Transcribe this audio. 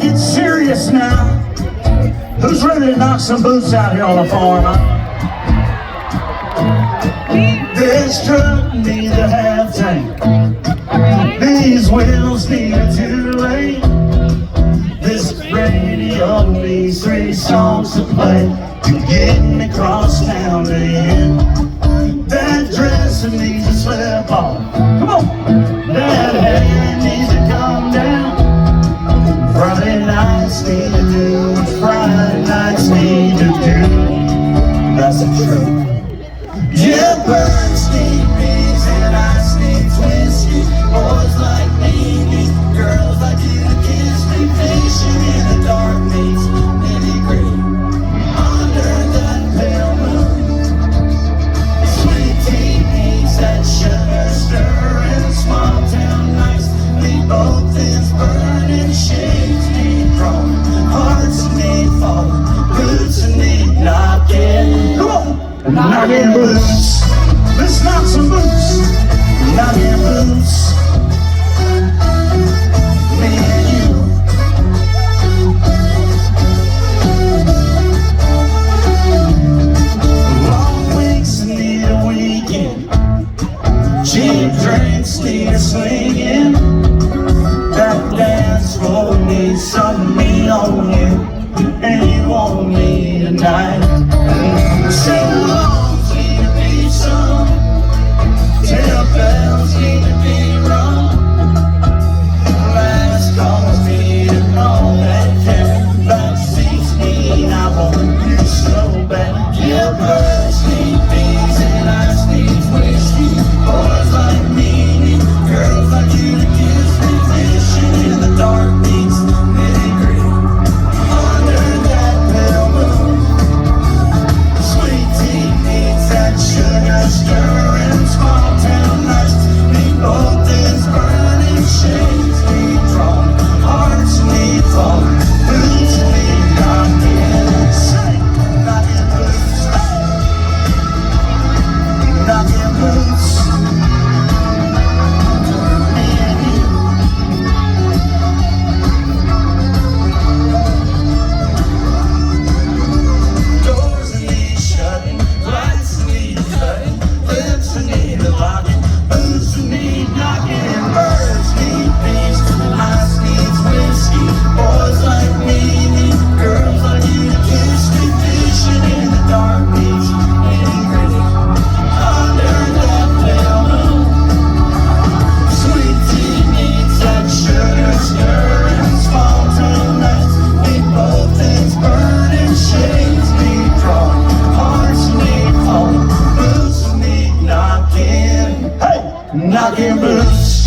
get serious now. Who's ready to knock some boots out here on the farm? Huh? This truck needs a half tank. These wheels need a 2-lane. This radio needs 3 songs to play. You're getting across town to the end. That dress needs a slip off. Come on. That hair needs to calm down. Friday nights need to do what Friday nights need to do. That's the truth. Yeah, birds need bees and ice needs whiskey. Boys like me need girls like you to kiss me. Fishing in the dark needs nitty-gritty under that pale moon. Sweet tea needs that sugar stirring. Small town nights need both ends burning. Shades need drawn, hearts need falling, boots need knocking. Come on! Knockin' boots. Let's knock some boots. Knockin' boots. Me and you. Long weeks need a weekend. Cheap drinks need a swinging. That dance floor needs some me on you, and you on me tonight. Sing alongs need to be sung. Tell bells need to be rung. Last calls need to know that care. Back seats need I want you so bad. Yeah, birds need bees and ice needs whiskey. Boys like me need girls like you to kiss me. Fishing in the dark needs nitty-gritty under that pale moon. Sweet tea needs that sugar stirring. Small town nights need both ends burning. Shades need drawn, hearts need falling, boots need knocking. Sing, knocking boots. Knocking boots. Me and you. Doors need shutting, lights need cutting, lips need locking, boots need knocking, birds need bees, ice needs whiskey. Boys like me need girls like you to kiss me. Fishing in the dark needs nitty-gritty under that pale moon. Sweet tea needs that sugar stirring. Small town nights need both ends burning. Shades need drawn, hearts need falling, boots need knocking. Hey, knocking boots.